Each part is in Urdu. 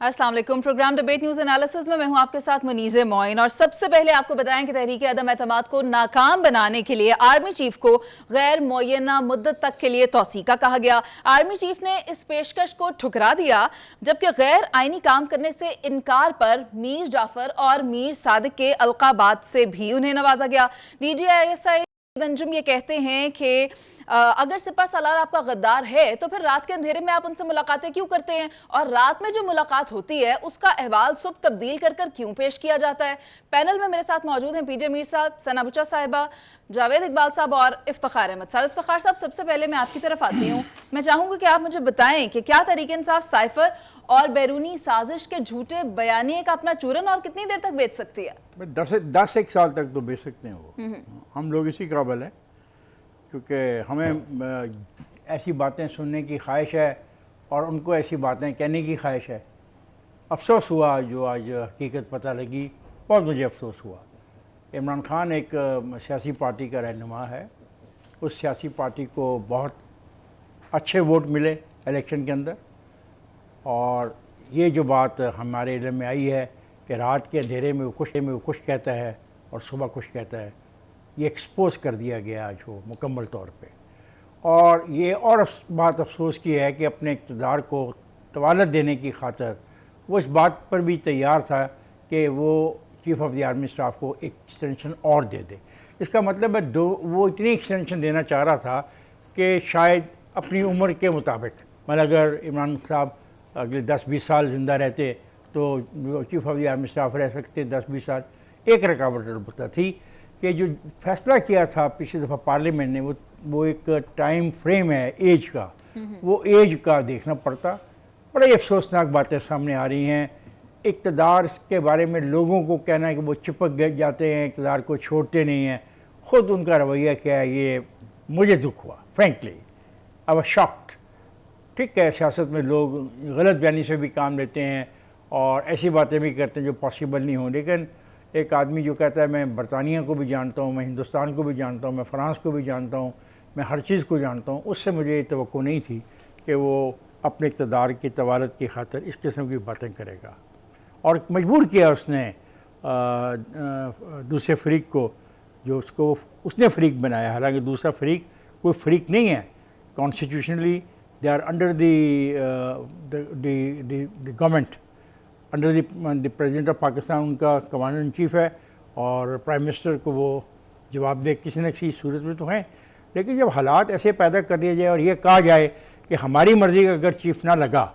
السلام علیکم. پروگرام ڈیبیٹ نیوز انالیسز میں ہوں آپ کے ساتھ منیز معین. اور سب سے پہلے آپ کو بتائیں کہ تحریک عدم اعتماد کو ناکام بنانے کے لیے آرمی چیف کو غیر معینہ مدت تک کے لیے توسیع کا کہا گیا. آرمی چیف نے اس پیشکش کو ٹھکرا دیا جبکہ غیر آئینی کام کرنے سے انکار پر میر جعفر اور میر صادق کے القابات سے بھی انہیں نوازا گیا. DGISI انجم یہ کہتے ہیں کہ اگر سپہ سالار آپ کا غدار ہے تو پھر رات کے اندھیرے میں آپ ان سے ملاقاتیں کیوں کرتے ہیں، اور رات میں جو ملاقات ہوتی ہے اس کا احوال صبح تبدیل کر کر کیوں پیش کیا جاتا ہے. پینل میں میرے ساتھ موجود ہیں PJ میر صاحب، ثنا بچا صاحبہ، جاوید اقبال صاحب اور افتخار احمد صاحب. افتخار صاحب، سب سے پہلے میں آپ کی طرف آتی ہوں. میں چاہوں گا کہ آپ مجھے بتائیں کہ کیا تحریک انصاف سائفر اور بیرونی سازش کے جھوٹے بیانیے کا اپنا چورن اور کتنی دیر تک بیچ سکتی ہے؟ 10 ایک سال تک تو بیچ سکتے ہیں وہ. ہم لوگ اسی قابل ہیں کیونکہ ہمیں ایسی باتیں سننے کی خواہش ہے اور ان کو ایسی باتیں کہنے کی خواہش ہے. افسوس ہوا جو آج حقیقت پتہ لگی، بہت مجھے افسوس ہوا. عمران خان ایک سیاسی پارٹی کا رہنما ہے، اس سیاسی پارٹی کو بہت اچھے ووٹ ملے الیکشن کے اندر، اور یہ جو بات ہمارے علم میں آئی ہے کہ رات کے اندھیرے میں وہ کچھ کہتا ہے اور صبح کچھ کہتا ہے، یہ ایکسپوز کر دیا گیا آج وہ مکمل طور پہ. اور یہ اور بات افسوس کی ہے کہ اپنے اقتدار کو طوالت دینے کی خاطر وہ اس بات پر بھی تیار تھا کہ وہ chief of the army staff کو ایک ایکسٹینشن اور دے دے. اس کا مطلب ہے وہ اتنی ایکسٹینشن دینا چاہ رہا تھا کہ شاید اپنی عمر کے مطابق، مطلب اگر عمران صاحب اگلے 10-20 سال زندہ رہتے تو chief of the army staff رہ سکتے 10-20 سال. ایک رکاوٹ البتہ تھی کہ جو فیصلہ کیا تھا پچھلی دفعہ پارلیمنٹ نے، وہ ایک ٹائم فریم ہے ایج کا، وہ ایج کا دیکھنا پڑتا. بڑے افسوسناک باتیں سامنے آ رہی ہیں. اقتدار کے بارے میں لوگوں کو کہنا ہے کہ وہ چپک جاتے ہیں، اقتدار کو چھوڑتے نہیں ہیں. خود ان کا رویہ کیا ہے، یہ مجھے دکھ ہوا فرینکلی. I was shocked. ٹھیک ہے، سیاست میں لوگ غلط بیانی سے بھی کام لیتے ہیں اور ایسی باتیں بھی کرتے ہیں جو پاسبل نہیں ہوں، لیکن ایک آدمی جو کہتا ہے میں برطانیہ کو بھی جانتا ہوں، میں ہندوستان کو بھی جانتا ہوں، میں فرانس کو بھی جانتا ہوں، میں ہر چیز کو جانتا ہوں، اس سے مجھے یہ توقع نہیں تھی کہ وہ اپنے اقتدار کی طوالت کی خاطر اس قسم کی باتیں کرے گا. اور مجبور کیا اس نے دوسرے فریق کو، جو اس نے فریق بنایا، حالانکہ دوسرا فریق کوئی فریق نہیں ہے. Constitutionally they are under the government, under the president of Pakistan ان کا کمانڈر ان چیف ہے، اور پرائم منسٹر کو وہ جواب دہ کسی نہ کسی صورت میں تو ہیں. لیکن جب حالات ایسے پیدا کر دیے جائے اور یہ کہا جائے کہ ہماری مرضی کا اگر چیف نہ لگا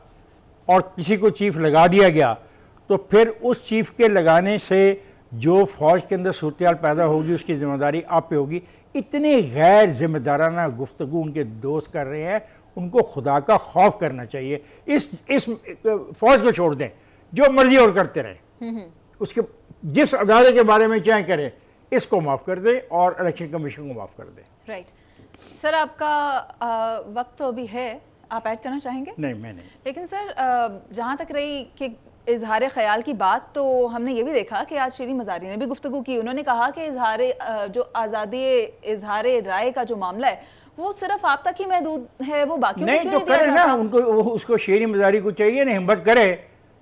اور کسی کو چیف لگا دیا گیا تو پھر اس چیف کے لگانے سے جو فوج کے اندر صورتحال پیدا ہوگی اس کی ذمہ داری آپ پہ ہوگی. اتنی غیر ذمہ دارانہ گفتگو ان کے دوست کر رہے ہیں. ان کو خدا کا خوف کرنا چاہیے. اس فوج کو چھوڑ دیں، جو مرضی اور کرتے رہیں، اس کے جس ادارے کے بارے میں چاہیں کریں، اس کو معاف کر دیں اور الیکشن کمیشن کو معاف کر دیں. رائٹ سر، آپ کا وقت تو ابھی ہے، آپ ایڈ کرنا چاہیں گے؟ نہیں، میں نہیں. لیکن سر، جہاں تک رہی کہ اظہار خیال کی بات، تو ہم نے یہ بھی دیکھا کہ آج شیریں مزاری نے بھی گفتگو کی. انہوں نے کہا کہ جو آزادی اظہار رائے کا جو معاملہ ہے وہ صرف آپ تک ہی محدود ہے، وہ باقیوں کو کیوں نہیں دیا جاتا؟ نا ان کو، اس کو شیریں مزاری کو چاہیے نا ہمت کرے.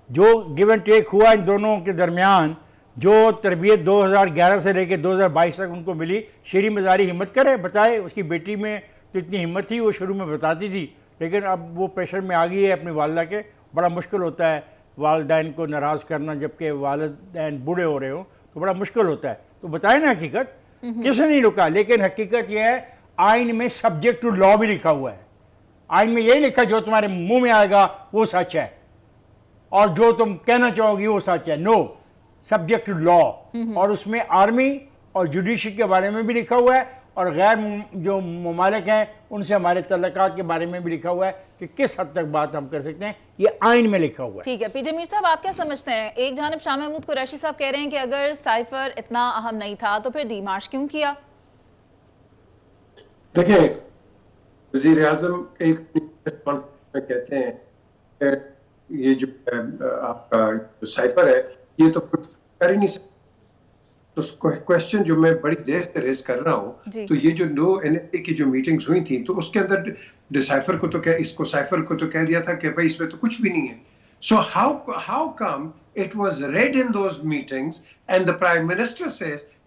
جو گیو اینڈ ٹیک ہوا ان دونوں کے درمیان، جو تربیت 2011 سے لے کے 2022 تک ان کو ملی، شیریں مزاری ہمت کرے، بتائے. اس کی بیٹی میں تو اتنی ہمت تھی، وہ شروع میں بتاتی تھی، لیکن اب وہ پریشر میں آ گئی ہے اپنی والدہ کے. بڑا مشکل ہوتا ہے والدین کو ناراض کرنا، جبکہ والدین بوڑھے ہو رہے ہوں تو بڑا مشکل ہوتا ہے. تو بتائے نا حقیقت، کس نے نہیں رکا. لیکن حقیقت یہ ہے آئین میں سبجیکٹ ٹو لا بھی لکھا ہوا ہے. آئین میں یہی لکھا جو تمہارے منہ میں آئے گا وہ سچ ہے، اور جو تم کہنا چاہو گی وہ سچ ہے. نو، سبجیکٹ ٹو لا. اور اس میں آرمی اور جوڈیشری کے بارے میں بھی لکھا ہوا ہے، اور غیر جو ممالک ہیں ان سے ہمارے تعلقات کے بارے میں بھی لکھا ہوا ہے کہ کس حد تک بات ہم کر سکتے ہیں. یہ آئین میں لکھا ہوا ہے. ٹھیک ہے. PJ میر صاحب، آپ کیا سمجھتے ہیں؟ ایک جانب شاہ محمود قریشی صاحب کہہ رہے ہیں کہ اگر سائفر اتنا اہم نہیں تھا تو پھر ڈی مارچ کیوں کیا؟ دیکھیں، وزیر اعظم ایک کہتے ہیں کہ یہ جو آپ کا سائفر ہے یہ تو کر ہی نہیں سکتا. تو کوشچن جو میں بڑی دیر سے ریز کر رہا ہوں، تو یہ جو نو NSA کی جو میٹنگز ہوئی تھیں تو اس کے اندر ڈسائفر کو تو اس کو سائفر کو تو کہہ دیا تھا کہ بھائی اس میں تو کچھ بھی نہیں ہے. So how come it was read in those meetings and the Prime Minister says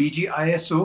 DGISO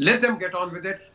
let them get on with it.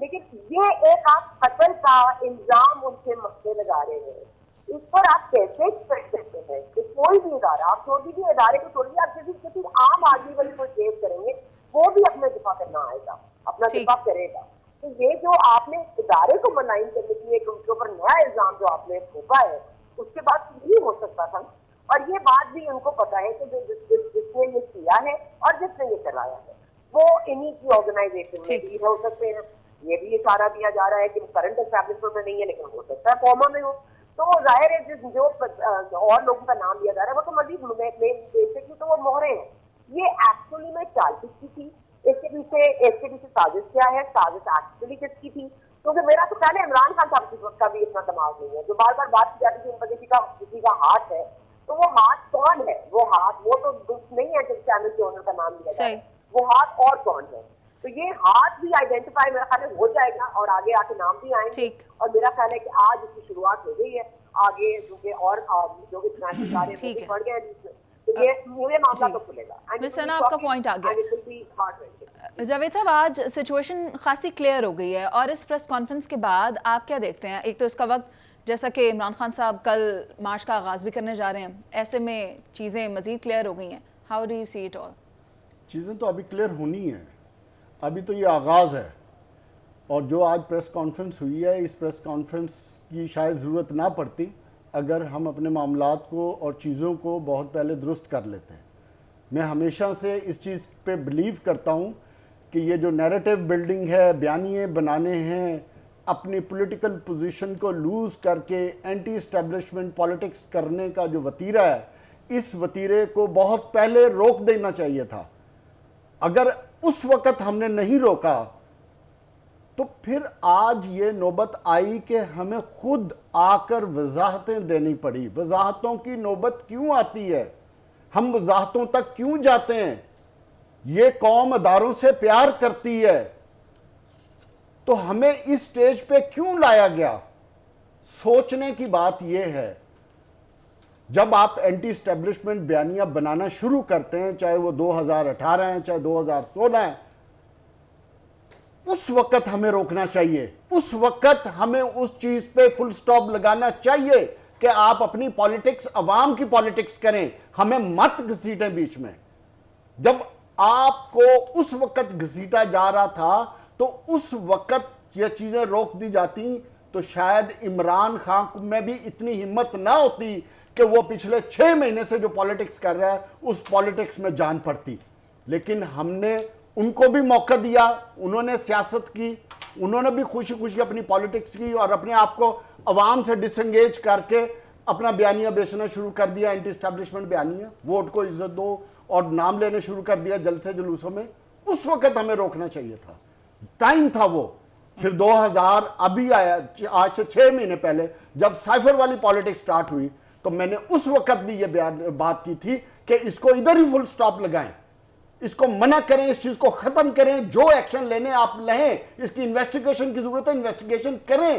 لیکن یہ ایک آپ قتل کا الزام ان سے مسئلے لگا رہے ہیں, اس پر آپ کیسے ایکسپیکٹ کرتے ہیں کہ کوئی بھی ادارہ, آپ چھوڑ دیجیے ادارے کو چھوڑیے, آپ کسی عام آدمی پر کوئی کیس کریں گے وہ بھی اپنا دفاع کرنا آئے گا, اپنا دفاع کرے گا. تو یہ جو آپ نے ادارے کو ملائن کرنے کے لیے ان کے اوپر نیا الزام جو آپ نے تھوپا ہے, اس کے بعد نہیں ہو سکتا تھا. اور یہ بات بھی ان کو پتا ہے کہ جس نے یہ کیا ہے اور جس نے یہ چلایا ہے وہ انہی کی آرگنائزیشن میں بھی ہو سکتے ہیں. یہ بھی اشارہ دیا جا رہا ہے کہ کرنٹ اسٹیبلشمنٹ میں نہیں ہے لیکن ہو سکتا ہے قوما میں ہو. تو ظاہر ہے جو اور لوگوں کا نام لیا جا رہا ہے وہ تو مزید بیسکلی تو وہ مہرے ہیں. یہ ایکچولی میں چالکس کی تھی, اس کے پیچھے سازش کیا ہے, سازش ایکچولی کس کی تھی؟ کیونکہ میرا تو پہلے عمران خان صاحب کا بھی اتنا دماغ نہیں ہے, جو بار بار بات کی جاتی ہے ان پر کسی کا ہاتھ ہے, تو وہ ہاتھ کون ہے؟ وہ ہاتھ وہ تو نہیں ہے جس چینل کے اونر کا نام لیا جائے, وہ ہاتھ اور کون ہے؟ تو یہ ہاتھ بھی آئیڈینٹیفائی میرا خیال ہے ہو جائے گا اور آگے آ کے نام بھی آئیں گے. اور میرا خیال ہے کہ آج اس کی شروعات ہو گئی ہے, آگے کیونکہ اور جو بھی فنانشل ادارے بڑھ گئے ہیں تو یہ معاملہ تو کھلے گا. مس ثنا آپ کا پوائنٹ آ گیا. جاوید صاحب آج سچویشن خاصی کلیئر ہو گئی ہے اور اس پریس کانفرنس کے بعد آپ کیا دیکھتے ہیں؟ ایک تو اس کا وقت جیسا کہ عمران خان صاحب کل مارچ کا آغاز بھی کرنے جا رہے ہیں, ایسے میں چیزیں مزید کلیئر ہو گئی ہیں. How do you see it all? چیزیں تو ابھی کلیئر ہونی ہیں, ابھی تو یہ آغاز ہے. اور جو آج پریس کانفرنس ہوئی ہے, اس پریس کانفرنس کی شاید ضرورت نہ پڑتی اگر ہم اپنے معاملات کو اور چیزوں کو بہت پہلے درست کر لیتے ہیں. میں ہمیشہ سے اس چیز پہ بلیو کرتا ہوں کہ یہ جو نیریٹو بلڈنگ ہے, بیانیے بنانے ہیں, اپنی پولیٹیکل پوزیشن کو لوز کر کے اینٹی اسٹیبلشمنٹ پالیٹکس کرنے کا جو وتیرہ ہے, اس وتیرے کو بہت پہلے روک دینا چاہیے تھا. اگر اس وقت ہم نے نہیں روکا تو پھر آج یہ نوبت آئی کہ ہمیں خود آ کر وضاحتیں دینی پڑی. وضاحتوں کی نوبت کیوں آتی ہے؟ ہم وضاحتوں تک کیوں جاتے ہیں؟ یہ قوم اداروں سے پیار کرتی ہے تو ہمیں اس سٹیج پہ کیوں لایا گیا؟ سوچنے کی بات یہ ہے, جب آپ اینٹی اسٹیبلشمنٹ بیانیہ بنانا شروع کرتے ہیں, چاہے وہ 2018 ہیں چاہے 2016 ہیں, اس وقت ہمیں روکنا چاہیے. اس وقت ہمیں اس چیز پہ فل سٹاپ لگانا چاہیے کہ آپ اپنی پالیٹکس عوام کی پالیٹکس کریں, ہمیں مت گھسیٹیں بیچ میں. جب آپ کو اس وقت گھسیٹا جا رہا تھا تو اس وقت یہ چیزیں روک دی جاتی تو شاید عمران خان میں بھی اتنی ہمت نہ ہوتی کہ وہ پچھلے 6 مہینے سے جو پالیٹکس کر رہا ہے اس پالیٹکس میں جان پڑتی. لیکن ہم نے ان کو بھی موقع دیا, انہوں نے سیاست کی, انہوں نے بھی خوشی خوشی اپنی پالیٹکس کی اور اپنے آپ کو عوام سے ڈس انگیج کر کے اپنا بیانیہ بیچنا شروع کر دیا, اینٹی اسٹیبلشمنٹ بیانیہ, ووٹ کو عزت دو اور نام لینے شروع کر دیا جلسے جلوسوں میں. اس وقت ہمیں روکنا چاہیے تھا, ٹائم تھا وہ. پھر 2000 ابھی آیا, آج سے 6 مہینے پہلے جب سائفر والی پالیٹکس سٹارٹ ہوئی تو میں نے اس وقت بھی یہ بات کی تھی کہ اس کو ادھر ہی فل سٹاپ لگائیں, اس کو منع کریں, اس چیز کو ختم کریں, جو ایکشن لینے آپ لیں, اس کی انویسٹیگیشن کی ضرورت ہے انویسٹیگیشن کریں,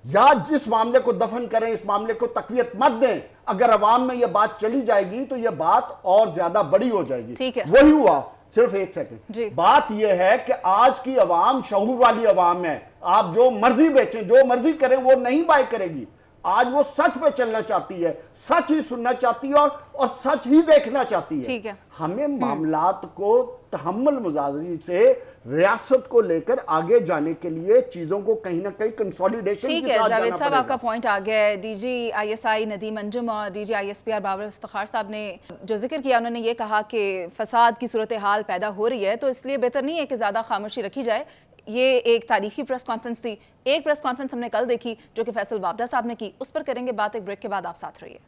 یا جس معاملے کو دفن کریں, اس معاملے کو تقویت مت دیں. اگر عوام میں یہ بات چلی جائے گی تو یہ بات اور زیادہ بڑی ہو جائے گی. وہی ہوا. صرف ایک سیکنڈ, بات یہ ہے کہ آج کی عوام شعور والی عوام ہے. آپ جو مرضی بیچیں, جو مرضی کریں, وہ نہیں بائی کرے گی. آج وہ سچ پہ چلنا چاہتی ہے, سچ ہی سننا چاہتی ہے اور سچ ہی دیکھنا چاہتی ہے. ہمیں معاملات کو تحمل مزاجی سے ریاست کو لے کر آگے جانے کے لیے چیزوں کو کہیں نہ کہیں کنسولیڈیشن کے ساتھ جانا پڑے گا. جاوید صاحب آپ کا پوائنٹ آ گیا ہے. D G I S I Nadeem Anjum اور D G I S P R Babar Iftikhar sahib نے جو ذکر کیا, انہوں نے یہ کہا کہ فساد کی صورتحال پیدا ہو رہی ہے تو اس لیے بہتر نہیں ہے کہ زیادہ خاموشی رکھی جائے. یہ ایک تاریخی پریس کانفرنس تھی. ایک پریس کانفرنس ہم نے کل دیکھی جو کہ فیصل وابدہ صاحب نے کی, اس پر کریں گے بات ایک بریک کے بعد. آپ ساتھ رہیے.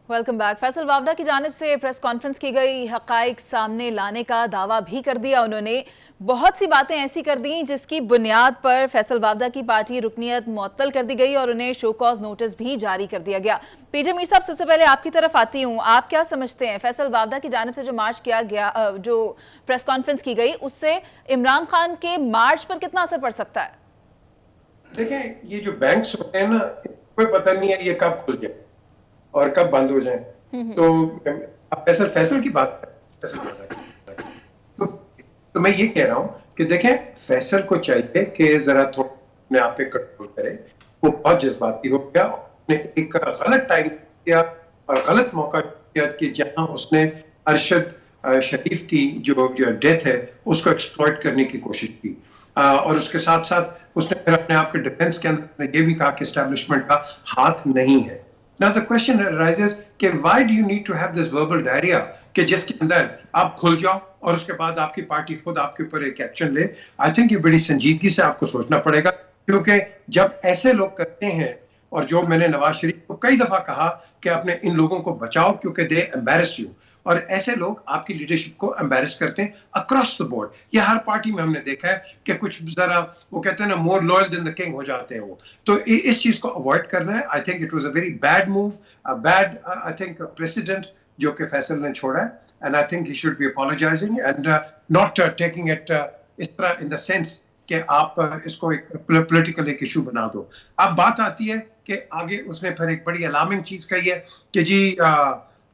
Welcome back. فیصل وابدہ کی جانب سے پریس کانفرنس کی گئی, حقائق سامنے لانے کا دعویٰ بھی کر دیا انہوں نے. بہت سی باتیں ایسی کر دیں جس کی بنیاد پر فیصل وابدہ کی پارٹی رکنیت معطل کر دی گئی اور انہیں شو کاز نوٹس بھی جاری کر دیا گیا. پی جے میر صاحب, سب سے پہلے آپ کی طرف آتی ہوں. آپ کیا سمجھتے ہیں فیصل وابدہ کی جانب سے جو مارچ کیا گیا, جو پریس کانفرنس کی گئی, اس سے عمران خان کے مارچ پر کتنا اثر پڑ سکتا ہے؟ دیکھیں, یہ جو بینکس ہوتے ہیں نا, کوئی پتہ نہیں ہے یہ کب کھل جائے اور کب بند ہو جائیں. تو آپ فیصل کی بات تو میں یہ کہہ رہا ہوں کہ دیکھیں فیصل کو چاہیے کہ ذرا تھوڑا اپنے آپ پہ کنٹرول کرے. وہ بہت جذباتی ہو گیا, اس نے ایک غلط ٹائم کیا اور غلط موقع کیا کہ جہاں اس نے ارشد شریف کی جو ڈیتھ ہے اس کو ایکسپلوئٹ کرنے کی کوشش کی, اور اس کے ساتھ ساتھ اس نے پھر اپنے آپ کے ڈیفینس کے اندر یہ بھی کہا کہ اسٹیبلشمنٹ کا ہاتھ نہیں ہے. Now the question arises کہ why do you need to have this verbal diarrhea کہ جس کے اندر آپ کھل جاؤ اور اس کے بعد آپ کی پارٹی خود آپ کے اوپر ایک ایکشن لے. آئی تھنک یہ بڑی سنجیدگی سے آپ کو سوچنا پڑے گا, کیونکہ جب ایسے لوگ کرتے ہیں, اور جو میں نے نواز شریف کو کئی دفعہ کہا کہ اپنے ان لوگوں کو بچاؤ کیونکہ دے embarrass you, اور ایسے لوگ آپ کی لیڈرشپ کو embarrass کرتے ہیں اکراس دا بورڈ. یہ ہر پارٹی میں ہم نے دیکھا ہے کہ کچھ ذرا وہ کہتے ہیں نا more loyal then the king ہو جاتے ہیں وہ. تو اس چیز کو اوائڈ کرنا ہے. I think it was a very bad move, bad I think president جو کہ فیصل نے چھوڑا ہے, and I think he should be apologising and not taking it اس طرح ان دا سینس کہ آپ اس کو ایک پولیٹیکل ایک ایشو بنا دو. اب بات آتی ہے کہ آگے اس نے پھر ایک بڑی الارمنگ چیز کہی ہے کہ جی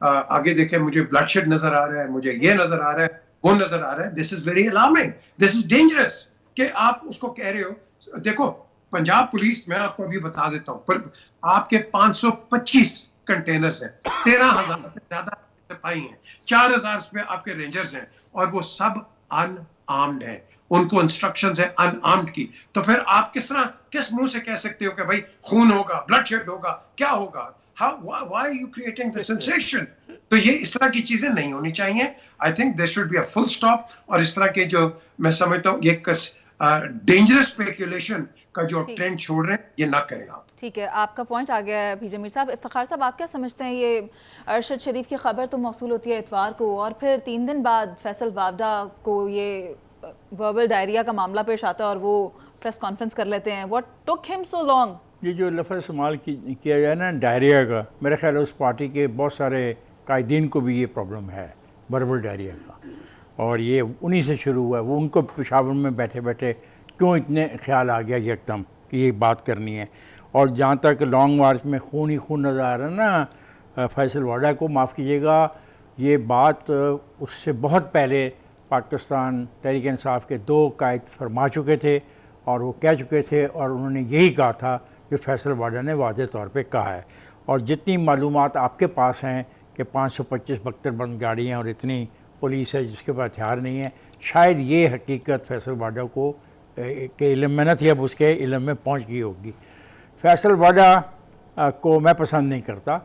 آگے دیکھیں مجھے بلڈ شیڈ نظر آ رہا ہے, مجھے یہ نظر آ رہا ہے, وہ نظر آ رہا ہے. This is very alarming, this is dangerous کہ آپ اس کو کہہ رہے ہو. دیکھو پنجاب پولیس, میں آپ کو ابھی بتا دیتا ہوں, آپ کے 525 کنٹینرز ہیں, 13,000 سے زیادہ سپاہی ہیں, 4,000 پہ آپ کے رینجرز ہیں, اور وہ سب ان آرمڈ ہیں, ان کو انسٹرکشنز ہیں ان آرمڈ کی. تو پھر آپ کس طرح کس منہ سے کہہ سکتے ہو کہ بھائی خون ہوگا, بلڈ شیڈ ہوگا, کیا ہوگا؟ Why are you creating the sensation? تو یہ اس طرح کی چیزیں نہیں ہونی چاہیے. I think there should be a full stop. اور اس طرح کے جو میں سمجھتا ہوں یہ ڈینجرس اسپیکولیشن کا جو ٹرینڈ چھوڑ رہے ہیں یہ نہ کریں آپ. ٹھیک ہے, آپ کا پوائنٹ آ گیا ہے بی جمیل صاحب. افتخار صاحب آپ کیا سمجھتے ہیں, یہ ارشد شریف کی خبر تو موصول ہوتی ہے اتوار کو, اور پھر 3 دن بعد فیصل وابڈا کو یہ وربل ڈائریا کا معاملہ پیش آتا ہے اور وہ پریس کانفرنس کر لیتے ہیں. واٹ ٹک ہم سو لانگ؟ یہ جو لفظ استعمال کیا جائے نا ڈائریا کا, میرا خیال ہے اس پارٹی کے بہت سارے قائدین کو بھی یہ پرابلم ہے وربل ڈائریا کا, اور یہ انہی سے شروع ہوا ہے. وہ ان کو پشاور میں بیٹھے بیٹھے کیوں اتنے خیال آ گیا یکدم کہ یہ بات کرنی ہے. اور جہاں تک لانگ مارچ میں خون ہی خون نظر آ رہا ہے نا فیصل واڈا کو, معاف کیجیے گا, یہ بات اس سے بہت پہلے پاکستان تحریک انصاف کے 2 قائد فرما چکے تھے, اور وہ کہہ چکے تھے, اور انہوں نے یہی کہا تھا جو فیصل واڈا نے واضح طور پہ کہا ہے. اور جتنی معلومات آپ کے پاس ہیں کہ 525 بختر بند گاڑی ہیں اور اتنی پولیس ہے جس کے پاس ہتھیار نہیں ہے, شاید یہ حقیقت فیصل واڈا کو کے علم میں نہ تھی, اب اس کے علم میں پہنچ گئی ہوگی. فیصل واڈا کو میں پسند نہیں کرتا,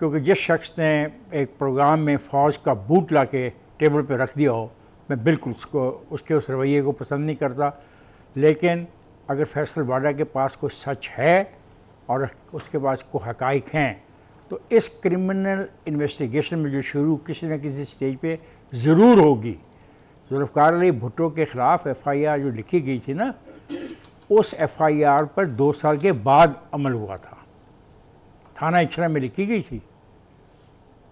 کیونکہ جس شخص نے ایک پروگرام میں فوج کا بوٹ لا کے ٹیبل پہ رکھ دیا ہو, میں بالکل اس کے اس رویے کو پسند نہیں کرتا. لیکن اگر فیصل واڈا کے پاس کوئی سچ ہے اور اس کے پاس کوئی حقائق ہیں, تو اس کرمنل انویسٹیگیشن میں جو شروع کسی نہ کسی سٹیج پہ ضرور ہوگی. ذوالفقار علی بھٹو کے خلاف FIR جو لکھی گئی تھی نا, اس FIR پر 2 سال کے بعد عمل ہوا تھا, تھانہ اچھرا میں لکھی گئی تھی,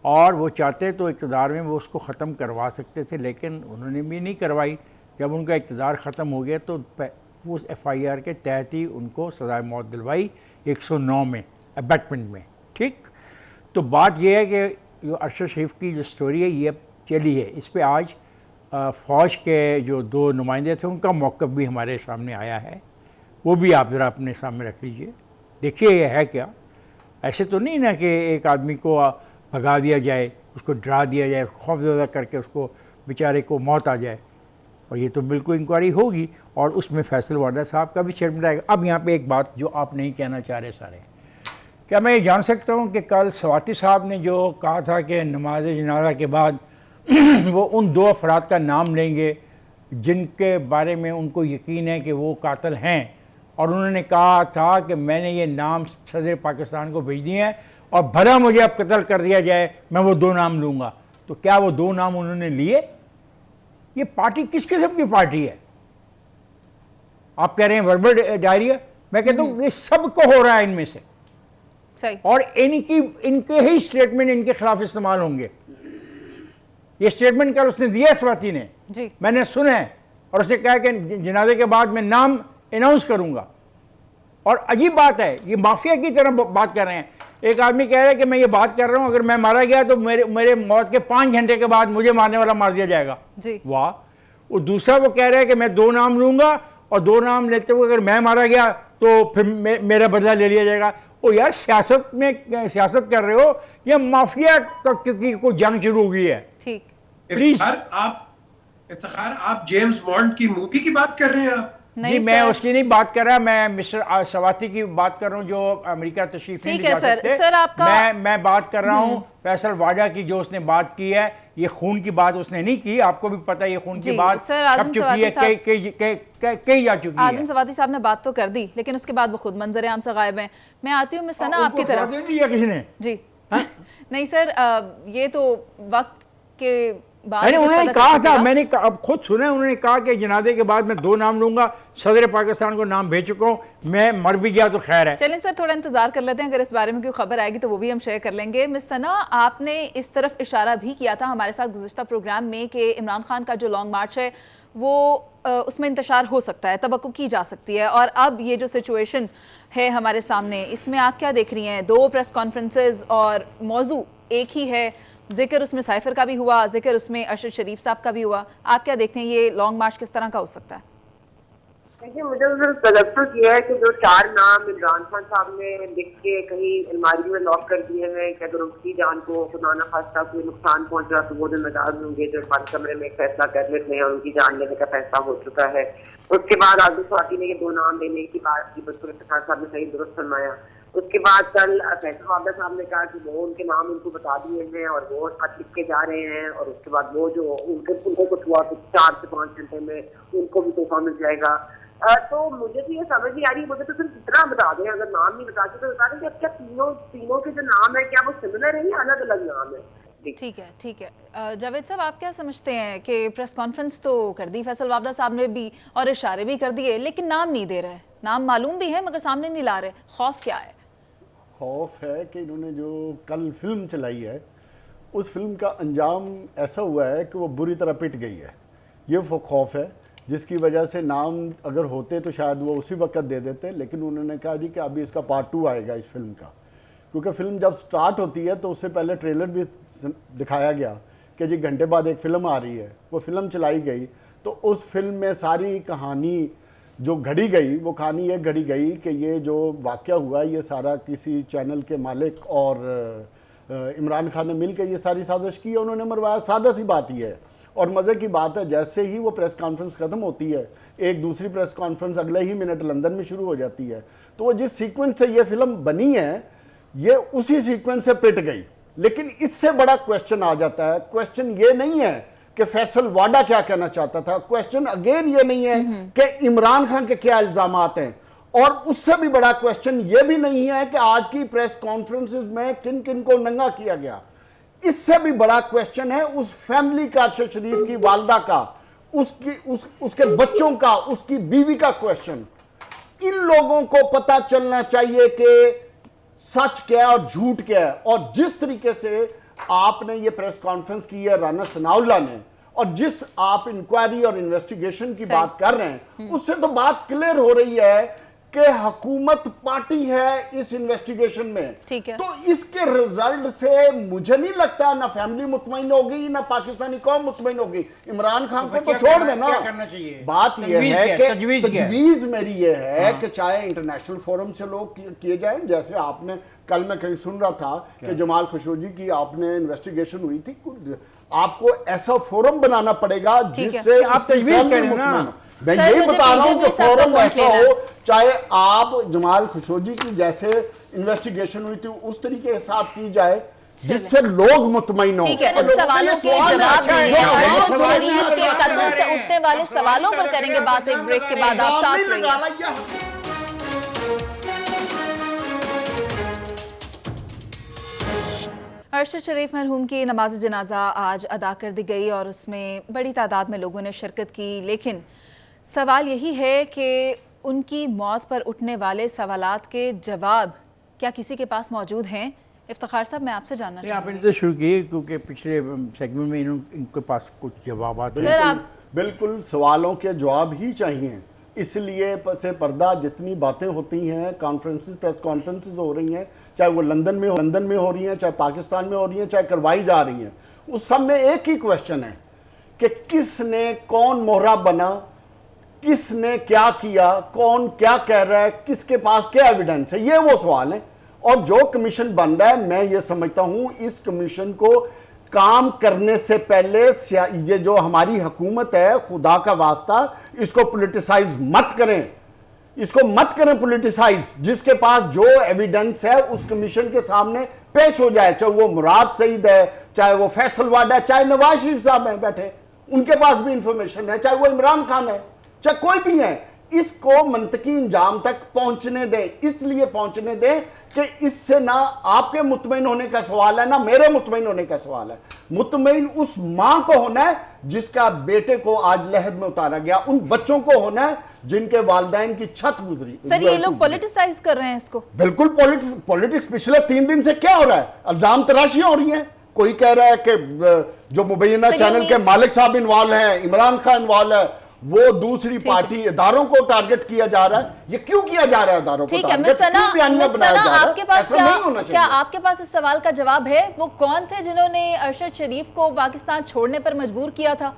اور وہ چاہتے تو اقتدار میں وہ اس کو ختم کروا سکتے تھے, لیکن انہوں نے بھی نہیں کروائی. جب ان کا اقتدار ختم ہو گیا تو اس FIR کے تحت ہی ان کو سزائے موت دلوائی 109 میں ابیٹمنٹ میں. ٹھیک, تو بات یہ ہے کہ جو ارشد شریف کی جو سٹوری ہے یہ چلی ہے, اس پہ آج فوج کے جو 2 نمائندے تھے ان کا موقف بھی ہمارے سامنے آیا ہے, وہ بھی آپ ذرا اپنے سامنے رکھ لیجئے. دیکھیے یہ ہے کیا, ایسے تو نہیں نا کہ ایک آدمی کو بھگا دیا جائے, اس کو ڈرا دیا جائے, خوف زدہ کر کے اس کو بیچارے کو موت آ جائے. اور یہ تو بالکل انکوائری ہوگی, اور اس میں فیصل واڈا صاحب کا بھی چیئرمین رہے گا. اب یہاں پہ ایک بات جو آپ نہیں کہنا چاہ رہے سارے, کیا میں یہ جان سکتا ہوں کہ کل سواتی صاحب نے جو کہا تھا کہ نماز جنازہ کے بعد وہ ان 2 افراد کا نام لیں گے جن کے بارے میں ان کو یقین ہے کہ وہ قاتل ہیں, اور انہوں نے کہا تھا کہ میں نے یہ نام صدر پاکستان کو بھیج دیے ہیں, اور بھلا مجھے اب قتل کر دیا جائے میں وہ 2 نام لوں گا, تو کیا وہ 2 نام انہوں نے لیے؟ یہ پارٹی کس قسم کی پارٹی ہے؟ آپ کہہ رہے ہیں وربل ڈائریا, میں کہتا ہوں یہ سب کو ہو رہا ہے ان میں سے, اور ان کے ہی اسٹیٹمنٹ ان کے خلاف استعمال ہوں گے. یہ اسٹیٹمنٹ کل اس نے دیا سواتی نے, میں نے سنا ہے, اور اس نے کہا کہ جنازے کے بعد میں نام اناؤنس کروں گا. اور عجیب بات ہے, یہ مافیا کی طرح بات کر رہے ہیں. ایک آدمی کہہ رہا ہے کہ میں یہ بات کر رہا ہوں اگر میں مارا گیا تو میرے موت کے 5 گھنٹے کے بعد مجھے مارنے والا مار دیا جائے گا. جی واہ. اور دوسرا وہ کہہ رہا ہے کہ میں 2 نام لوں گا اور 2 نام لیتے ہوئے اگر میں مارا گیا تو پھر میرا بدلہ لے لیا جائے گا. او یار سیاست میں سیاست کر رہے ہو یا مافیا کی کوئی جنگ شروع ہو گئی ہے؟ ٹھیک. پلیز. افتخار آپ جیمز بانڈ کی مووی کی بات کر رہے ہیں آپ؟ جی میں اس کی نہیں بات کر رہا, میں مسٹر سواتی کی بات کر رہا ہوں جو امریکہ تشریف نہیں لے جا سکتے. سر آپ کا میں بات کر رہا ہوں فیصل واڈا کی جو اس نے بات کی ہے. یہ خون کی بات اس نے نہیں کی, آپ کو بھی پتہ ہے یہ خون کی بات کب چکی ہے, کئی جا چکی ہے. اعظم سواتی صاحب نے بات تو کر دی لیکن اس کے بعد وہ خود منظر عام سے غائب ہیں. میں آتی ہوں مس ثنا آپ کی طرف. کسی نے جی نہیں سر, یہ تو وقت کے انہوں نے کہا تھا, میں نے اب خود سنا, انہوں نے کہا کہ جنازے کے بعد میں 2 نام لوں گا. صدر پاکستان کو نام بھیج چکا ہوں, میں مر بھی گیا تو خیر ہے. چلیں سر تھوڑا انتظار کر لیتے ہیں, اگر اس بارے میں کوئی خبر آئے گی تو وہ بھی ہم شیئر کر لیں گے. مس ثنا آپ نے اس طرف اشارہ بھی کیا تھا ہمارے ساتھ گزشتہ پروگرام میں کہ عمران خان کا جو لانگ مارچ ہے وہ اس میں انتشار ہو سکتا ہے, توقع کی جا سکتی ہے. اور اب یہ جو سچویشن ہے ہمارے سامنے, اس میں آپ کیا دیکھ رہی ہیں؟ 2 پریس کانفرنسز اور موضوع ایک ہی ہے, ذکر اس میں سائفر کا بھی ہوا, ذکر اس میں ارشد شریف صاحب کا بھی ہوا. آپ کیا دیکھتے ہیں یہ لانگ مارچ کس طرح کا ہو سکتا ہے؟ دیکھیے مجھے تجسس یہ ہے کہ جو 4 نام عمران خان صاحب نے لکھ کے کہیں الماری میں لاک کر دیے ہیں کہ اگر ان کی جان کو خدا نہ خواستہ کوئی نقصان پہنچا تو وہ ذمہ دار ہوں گے, جو بند کمرے میں ایک فیصلہ کر لیتے ہیں اور ان کی جان لینے کا فیصلہ ہو چکا ہے. اس کے بعد اعظم سواتی نے یہ 2 نام لینے کی بات کی, بالکل افتخار صاحب نے صحیح درست فرمایا. اس کے بعد کل فیصل واڈا صاحب نے کہا کہ وہ ان کے نام ان کو بتا دیے ہیں اور وہ خط لکھ کے جا رہے ہیں, اور اس کے بعد وہ جو ان کو کچھ ہوا تو 4 سے 5 گھنٹے میں ان کو بھی تحفہ مل جائے گا. تو مجھے تو یہ سمجھ نہیں آ رہی, مجھے تو صرف اتنا بتا دیں, اگر نام نہیں بتا تو بتا دیں کہ اب کیا تینوں کے جو نام ہے کیا وہ سملر ہیں یا الگ الگ نام ہے؟ ٹھیک ہے ٹھیک ہے. جاوید صاحب آپ کیا سمجھتے ہیں کہ پریس کانفرنس تو کر دی فیصل واڈا صاحب نے بھی اور اشارے بھی کر دیے, لیکن نام نہیں دے رہے, نام معلوم بھی ہے مگر سامنے نہیں لا رہے, خوف کیا ہے؟ خوف ہے کہ انہوں نے جو کل فلم چلائی ہے اس فلم کا انجام ایسا ہوا ہے کہ وہ بری طرح پٹ گئی ہے. یہ خوف ہے جس کی وجہ سے نام اگر ہوتے تو شاید وہ اسی وقت دے دیتے, لیکن انہوں نے کہا جی کہ ابھی اس کا پارٹ 2 آئے گا اس فلم کا, کیونکہ فلم جب سٹارٹ ہوتی ہے تو اس سے پہلے ٹریلر بھی دکھایا گیا کہ جی گھنٹے بعد ایک فلم آ رہی ہے. وہ فلم چلائی گئی تو اس فلم میں ساری کہانی جو گھڑی گئی وہ کہانی یہ گھڑی گئی کہ یہ جو واقعہ ہوا یہ سارا کسی چینل کے مالک اور عمران خان نے مل کے یہ ساری سازش کی ہے, انہوں نے مروایا. سادہ سی بات یہ ہے. اور مزے کی بات ہے جیسے ہی وہ پریس کانفرنس ختم ہوتی ہے ایک دوسری پریس کانفرنس اگلے ہی منٹ لندن میں شروع ہو جاتی ہے. تو وہ جس سیکوینس سے یہ فلم بنی ہے یہ اسی سیکوینس سے پٹ گئی. لیکن اس سے بڑا کویسچن آ جاتا ہے, کویسچن یہ نہیں ہے کہ فیصل واڈا کیا کہنا چاہتا تھا, کویسچن اگین یہ نہیں ہے کہ عمران خان کے کیا الزامات ہیں, اور اس سے بھی بڑا کویسچن یہ بھی نہیں ہے کہ آج کی پریس کانفرنسز میں کن کن کو ننگا کیا گیا. اس سے بھی بڑا کویسچن ہے اس فیملی کا, ارشد شریف کی والدہ کا, اس کے بچوں کا, اس کی بیوی کا کویسچن. ان لوگوں کو پتہ چلنا چاہیے کہ سچ کیا ہے اور جھوٹ کیا ہے. اور جس طریقے سے آپ نے یہ پریس کانفرنس کی ہے رانا ثناء اللہ نے, اور جس آپ انکوائری اور انویسٹیگیشن کی بات کر رہے ہیں, اس سے تو بات کلیئر ہو رہی ہے کہ حکومت پارٹی ہے اس انویسٹیگیشن میں. تو اس کے رزلٹ سے مجھے نہیں لگتا نہ فیملی مطمئن ہوگی نہ پاکستانی قوم مطمئن ہوگی. عمران خان کو تو چھوڑ دینا. بات یہ ہے کہ تجویز میری یہ ہے کہ چاہے انٹرنیشنل فورم سے لوگ کیے جائیں, جیسے آپ نے کل میں کہیں سن رہا تھا کہ جمال خشوگی کی آپ نے انویسٹیگیشن ہوئی تھی, آپ کو ایسا فورم بنانا پڑے گا جس سے آپ تجویز مطمئن ہو. میں یہی بتا رہا ہوں کہ فورم ایسا ہو, چاہے آپ جمال خشوگی کی جیسے انویسٹیگیشن ہوئی تھی اس طریقے کے ساتھ کی جائے جس سے لوگ مطمئن ہوں. ٹھیک ہے, ان سوالوں کے جواب دیئے ارشد شریف کے قتل سے اٹھنے والے سوالوں پر کریں گے بات ایک بریک کے بعد. آپ ساتھ رہیے. ارشد شریف مرحوم کی نماز جنازہ آج ادا کر دی گئی اور اس میں بڑی تعداد میں لوگوں نے شرکت کی, لیکن سوال یہی ہے کہ ان کی موت پر اٹھنے والے سوالات کے جواب کیا کسی کے پاس موجود ہیں؟ افتخار صاحب میں آپ سے جاننا چاہوں گی. آپ نے تو شروع کیے کیونکہ پچھلے سیگمنٹ میں ان کے پاس کچھ جوابات. بالکل سوالوں کے جواب ہی چاہیے. اس لیے پس پردہ جتنی باتیں ہوتی ہیں، کانفرنسز، پریس کانفرنسز ہو رہی ہیں، چاہے وہ لندن میں ہو رہی ہیں، چاہے پاکستان میں ہو رہی ہیں، چاہے کروائی جا رہی ہیں، اس سب میں ایک ہی کویشچن ہے کہ کس نے، کون مہرہ بنا، کس نے کیا کیا، کون کیا کہہ رہا ہے، کس کے پاس کیا ایویڈنس ہے، یہ وہ سوال ہے. اور جو کمیشن بن رہا ہے، میں یہ سمجھتا ہوں اس کمیشن کو کام کرنے سے پہلے یہ جو ہماری حکومت ہے، خدا کا واسطہ اس کو پولیٹیسائز مت کریں، اس کو مت کریں پولیٹیسائز. جس کے پاس جو ایویڈنس ہے اس کمیشن کے سامنے پیش ہو جائے، چاہے وہ مراد سعید ہے، چاہے وہ فیصل واڈ ہے، چاہے نواز شریف صاحب ہیں بیٹھے، ان کے پاس بھی انفارمیشن ہے، چاہے وہ عمران خان ہے، چاہے کوئی بھی ہے. اس کو منطقی انجام تک پہنچنے دیں، اس لیے پہنچنے دیں کہ اس سے نہ آپ کے مطمئن ہونے کا سوال ہے، نہ میرے مطمئن ہونے کا سوال ہے. مطمئن اس ماں کو ہونا ہے جس کا بیٹے کو آج لحد میں اتارا گیا، ان بچوں کو ہونا ہے جن کے والدین کی چھت گزری. سر یہ لوگ پولیٹیسائز کر رہے ہیں اس کو. بالکل پولیٹکس. پچھلے 3 دن سے کیا ہو رہا ہے؟ الزام تراشیاں ہو رہی ہیں. کوئی کہہ رہا ہے کہ جو مبینہ چینل کے مالک صاحب انوالو ہیں، عمران خان انوالو ہے، وہ دوسری پارٹی اداروں کو ٹارگٹ کیا جا رہا ہے. یہ کیوں کیا جا رہا ہے اداروں کو ٹارگٹ؟ ٹھیک ہے، آپ کے پاس کیا آپ کے پاس اس سوال کا جواب ہے؟ وہ کون تھے جنہوں نے ارشد شریف کو پاکستان چھوڑنے پر مجبور کیا تھا؟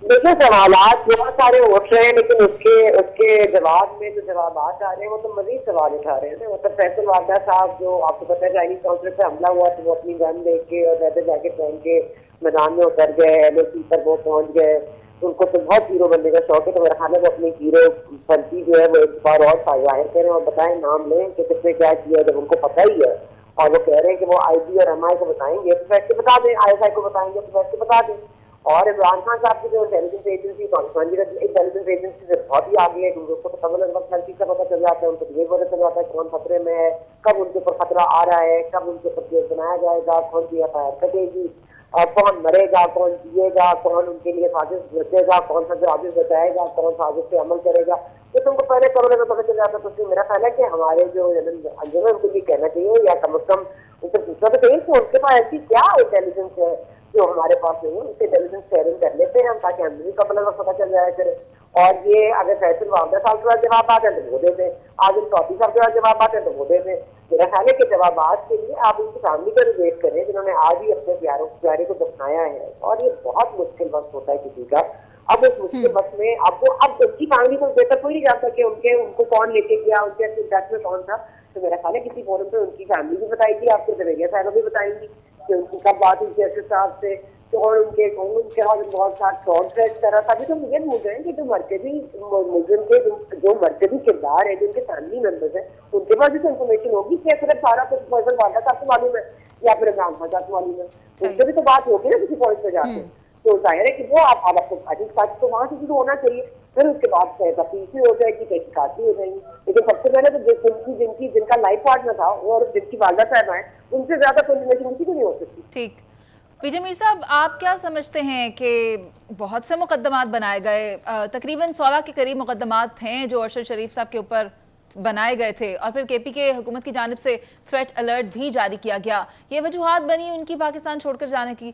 دیکھیں سوالات بہت سارے اٹھ رہے ہیں، لیکن اس کے جواب میں جو جوابات آ رہے ہیں وہ تو مزید سوال اٹھا رہے ہیں. مطلب فیصل واڈا صاحب جو آپ کو پتہ ہے چائنیز کانسلیٹ پہ حملہ ہوا تو وہ اپنی گن لے کے اور لیدر جیکٹ پہن کے میدان میں اتر گئے، LOC پر وہ پہنچ گئے. ان کو تو بہت ہیرو بننے کا شوق ہے، تو میرا خیال ہے وہ اپنی ہیرو پنتی جو ہے وہ ایک بار اور ظاہر کریں اور بتائیں، نام لیں کہ کس نے کیا کیا. جب ان کو پتہ ہی ہے اور وہ کہہ رہے ہیں کہ وہ IG اور MI کو بتائیں گے تو ویسے بتا دیں، ISI کو بتائیں گے تو ویسے بتا دیں. اور عمران خان صاحب کی جو انٹیلیجنس ایجنسی، پاکستان کی انٹیلیجنس ایجنسی سے بہت ہی آگے ہے، کیونکہ اس کو قبل از وقت ہر چیز کا پتہ چل جاتا ہے. ان کو یہ پتہ چل جاتا ہے کون خطرے میں ہے، کب ان کے اوپر خطرہ آ رہا ہے، کب ان کے اوپر کیس بنایا جائے گا، کون سی FIR کٹے گی، اور کون مرے گا، کون جیے گا، کون ان کے لیے سازش رچے گا، کون سا سازش بچائے گا، کون سازش پہ عمل کرے گا. تو تم کو پہلے قبل میں پتہ چل جاتا ہے. تو میرا خیال ہے کہ ہمارے جو انجمن ان کو یہ کہنا چاہیے یا کم از کم ان سے پوچھنا تو چاہیے کہ ان کے پاس ایسی کیا انٹیلیجنس ہے جو ہمارے پاس نہیں ہے. اس سے انٹیلیجنس شیئرنگ کر لیتے ہیں ہم، تاکہ ہم بھی قبل میں پتہ چل جایا کرے. اور یہ اگر فیصل واڈا صاحب کے جواب آتے ہیں تو وہ دے دیں، عادل چودھری صاحب کے جواب آتے ہیں تو وہ دے دیں. میرا خیال ہے کہ جوابات کے لیے آپ ان کی فیملی کا ریلیٹ کریں جنہوں نے آج ہی اپنے پیارے کو دفنایا ہے. اور یہ بہت مشکل وقت ہوتا ہے کسی کا. اب اس مشکل وقت میں اب ان کی فیملی کو بہتر کوئی نہیں جانتا کہ ان کو کون لے کے گیا، ان کے ڈیتھ میں کون تھا. تو میرا خیال ہے کسی فورم پہ ان کی فیملی بھی بتائے گی، آپ کو زبیریہ صاحبہ بھی بتائیں گی کہ ان کی کب بات ہوئی تھی ارشد صاحب سے، اور ان کے بعد بہت سارا کانفرنس کرا. تبھی تو مجھے بھول گئے کہ جو مرکزی ملزم کے جو مرکزی کردار ہے، جن کے فیملی ممبرز ہیں، ان کے پاس بھی تو انفارمیشن ہوگی کہ صرف سارا کچھ فیصل واڈا صاحب کو معلوم ہے یا پھر عمران خان صاحب کو معلوم ہے. ان سے بھی تو بات ہوگی نا کسی پوائنٹ پہ جا کے. تو ظاہر ہے کہ وہ آپ کو تو وہاں سے شروع ہونا چاہیے. پھر اس کے بعد تفصیل ہو جائے گی، تحقیقات ہو جائیں گی. لیکن سب سے پہلے تو جن کا لائف پارٹنر تھا اور جن کی والدہ صاحبہ ہیں، ان سے زیادہ کوئی انفارمیشن کسی کو نہیں ہو سکتی. ٹھیک. پی جے میر صاحب، آپ کیا سمجھتے ہیں کہ بہت سے مقدمات بنائے گئے، تقریباً 16 کے قریب مقدمات ہیں جو ارشد شریف صاحب کے اوپر بنائے گئے تھے، اور پھر KP کے حکومت کی جانب سے تھریٹ الرٹ بھی جاری کیا گیا. یہ وجوہات بنی ان کی پاکستان چھوڑ کر جانے کی؟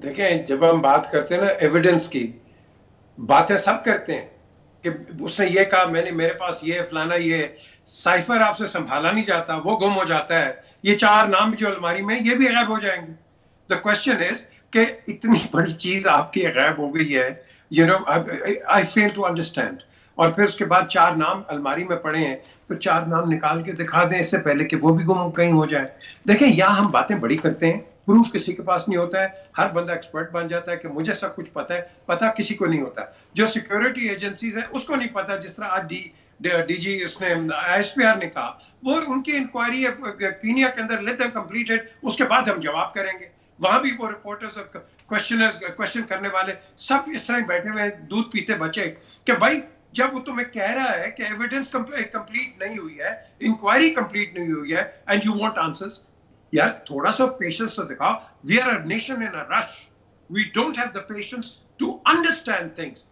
دیکھیں، جب ہم بات کرتے ہیں نا ایویڈنس کی، باتیں سب کرتے ہیں کہ اس نے یہ کہا، میرے پاس یہ فلانا، یہ سائفر آپ سے سنبھالا نہیں جاتا، وہ گم ہو جاتا ہے، یہ 4 نام جو الماری میں یہ بھی غائب ہو جائیں گے. دا کوشچن از کہ اتنی بڑی چیز آپ کی غائب ہو گئی ہے، آئی فیل ٹو انڈرسٹینڈ. اور پھر اس کے بعد 4 نام الماری میں پڑے ہیں، پھر 4 نام نکال کے دکھا دیں اس سے پہلے کہ وہ بھی گم کہیں ہو جائے. دیکھیں، یہاں ہم باتیں بڑی کرتے ہیں، پروف کسی کے پاس نہیں ہوتا ہے. ہر بندہ ایکسپرٹ بن جاتا ہے کہ مجھے سب کچھ پتہ ہے. پتہ کسی کو نہیں ہوتا. جو سیکیورٹی ایجنسیز ہیں اس کو نہیں پتہ. جس طرح آج DG اس نے ISPR نے کہا، وہ ان کی انکوائری کینیا کے اندر لیٹ دیم کمپلیٹڈ، اس کے بعد ہم جواب کریں گے. وہاں بھی وہ رپورٹرز اور کوشچن کرنے والے سب اس طرح بیٹھے ہوئے دودھ پیتے بچے کہ بھائی جب وہ تمہیں کہہ رہا ہے کہ ایویڈنس کمپلیٹ نہیں ہوئی ہے، انکوائری کمپلیٹ نہیں ہوئی ہے، اینڈ یو وانٹ آنسرز. یار تھوڑا سا پیشنس تو دکھاؤ. We are a nation in a rush. We don't have the patience to understand things.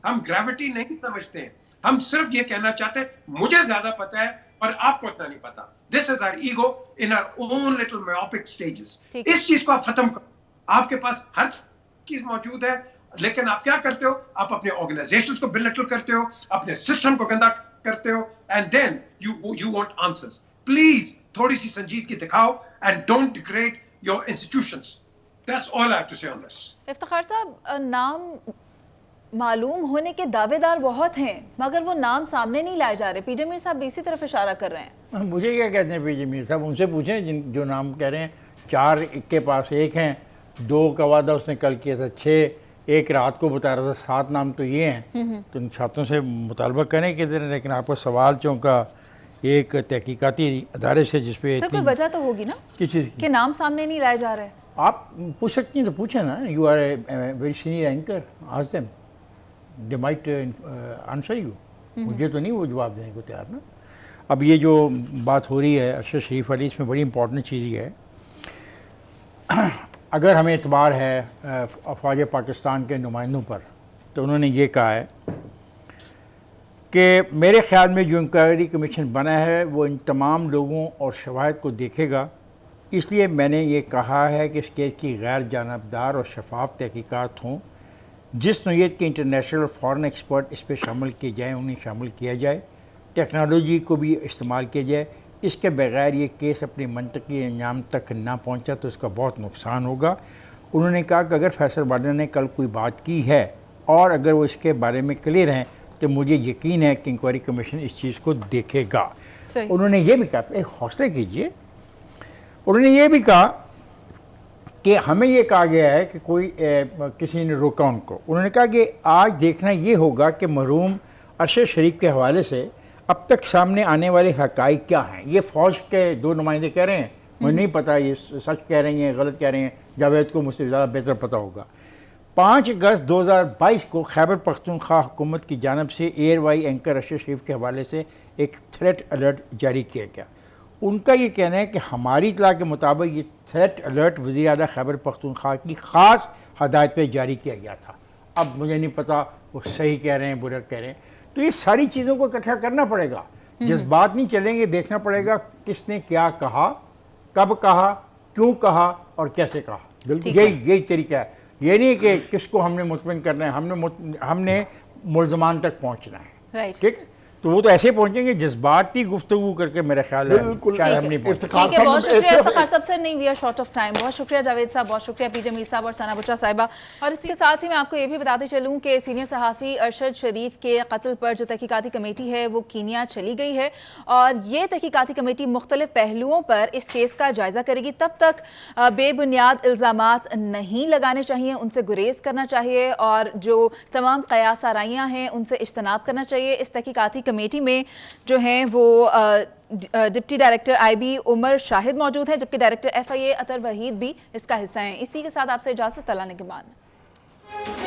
ہم گریوٹی نہیں سمجھتے ہیں. ہم صرف یہ کہنا چاہتے ہیں مجھے زیادہ پتا ہے اور آپ کو اتنا نہیں پتا. دس از آور ایگو ان آور اون لٹل مائوپک سٹیجز. اس چیز کو آپ ختم کرو. آپ کے پاس ہر چیز موجود ہے لیکن آپ کیا کرتے ہو, آپ اپنے آرگنائزیشنز کو بلٹل کرتے ہو, اپنے سسٹم کو گندا کرتے ہو, and then you want answers. Please تھوڑی سی سنجیدگی دکھاؤ and don't degrade your institutions. That's all I have to say on دس. افتخار صاحب, نام معلوم ہونے کے دعوے دار بہت ہیں مگر وہ نام سامنے نہیں لائے جا رہے. پی جے میر صاحب بھی اسی طرف اشارہ کر رہے ہیں. مجھے کیا کہتے ہیں پی جے میر صاحب, ان سے پوچھیں جو نام کہہ رہے ہیں. 4 کے پاس 1 ہیں, 2 کا وعدہ اس نے کل کیا تھا 6, 1 رات کو بتا رہا تھا 7 نام تو یہ ہیں. تو ان چھاتوں سے مطالبہ کریں کہ لیکن آپ کا سوال چونکا ایک تحقیقاتی ادارے سے جس پہ سر کوئی وجہ تو ہوگی نا کس چیز کی کہ نام سامنے نہیں لائے جا رہے. آپ پوچھ سکتی ہیں تو پوچھیں نا. You are a very senior anchor, ask them, they might answer you. مجھے تو نہیں وہ جواب دینے کو تیار نا. اب یہ جو بات ہو رہی ہے ارشد شریف والی, اس میں بڑی امپورٹنٹ چیز یہ ہے, اگر ہمیں اعتبار ہے افواج پاکستان کے نمائندوں پر, تو انہوں نے یہ کہا ہے کہ میرے خیال میں جو انکوائری کمیشن بنا ہے وہ ان تمام لوگوں اور شواہد کو دیکھے گا. اس لیے میں نے یہ کہا ہے کہ اس کیس کی غیر جانبدار اور شفاف تحقیقات ہوں. جس نوعیت کے انٹرنیشنل اور فارن ایکسپرٹ اس پہ شامل کیے جائیں انہیں شامل کیا جائے, ٹیکنالوجی کو بھی استعمال کیا جائے. اس کے بغیر یہ کیس اپنی منطقی انجام تک نہ پہنچا تو اس کا بہت نقصان ہوگا. انہوں نے کہا کہ اگر فیصل بادل نے کل کوئی بات کی ہے اور اگر وہ اس کے بارے میں کلیئر ہیں تو مجھے یقین ہے کہ انکوائری کمیشن اس چیز کو دیکھے گا. انہوں نے یہ بھی کہا, ایک حوصلہ کیجئے, انہوں نے یہ بھی کہا کہ ہمیں یہ کہا گیا ہے کہ کوئی کسی نے روکا ان کو. انہوں نے کہا کہ آج دیکھنا یہ ہوگا کہ مرحوم ارشد شریف کے حوالے سے اب تک سامنے آنے والے حقائق کیا ہیں. یہ فوج کے 2 نمائندے کہہ رہے ہیں, مجھے نہیں پتہ یہ سچ کہہ رہے ہیں غلط کہہ رہے ہیں, جاوید کو مجھ سے زیادہ بہتر پتہ ہوگا. 5 اگست 2022 کو خیبر پختونخوا حکومت کی جانب سے ایئر وائی اینکر ارشد شریف کے حوالے سے ایک تھریٹ الرٹ جاری کیا گیا. ان کا یہ کہنا ہے کہ ہماری اطلاع کے مطابق یہ تھریٹ الرٹ وزیر اعلیٰ خیبر پختونخوا کی خاص ہدایت پہ جاری کیا گیا تھا. اب مجھے نہیں پتہ وہ صحیح کہہ رہے ہیں برا کہہ رہے ہیں. تو یہ ساری چیزوں کو اکٹھا کرنا پڑے گا. جذبات نہیں چلیں گے, دیکھنا پڑے گا کس نے کیا کہا, کب کہا, کیوں کہا اور کیسے کہا. یہی طریقہ ہے. یہ نہیں کہ کس کو ہم نے مطمئن کرنا ہے, ہم نے ملزمان تک پہنچنا ہے. ٹھیک ہے, تو وہ تو ایسے پہنچیں گے جذباتی گفتگو کر کے. میرا خیال ہے شاید ہم نہیں پہنچیں. ٹھیک ہے, بہت شکریہ افتخار صاحب. سر نہیں, we are short of time. بہت شکریہ جاوید صاحب, بہت شکریہ پی جے میر صاحب اور ثنا بچہ صاحبہ. اور اس کے ساتھ ہی میں آپ کو یہ بھی بتاتے چلوں کہ سینئر صحافی ارشد شریف کے قتل پر جو تحقیقاتی کمیٹی ہے وہ کینیا چلی گئی ہے, اور یہ تحقیقاتی کمیٹی مختلف پہلوؤں پر اس کیس کا جائزہ کرے گی. تب تک بے بنیاد الزامات نہیں لگانے چاہیے, ان سے گریز کرنا چاہیے, اور جو تمام قیاس آرائیاں ہیں ان سے اجتناب کرنا چاہیے. اس تحقیقاتی کمیٹی میں جو ہیں وہ ڈپٹی ڈائریکٹر آئی بی عمر شاہد موجود ہیں, جبکہ ڈائریکٹر FIA اطہر وحید بھی اس کا حصہ ہیں. اسی کے ساتھ آپ سے اجازت, اللہ نگہبان.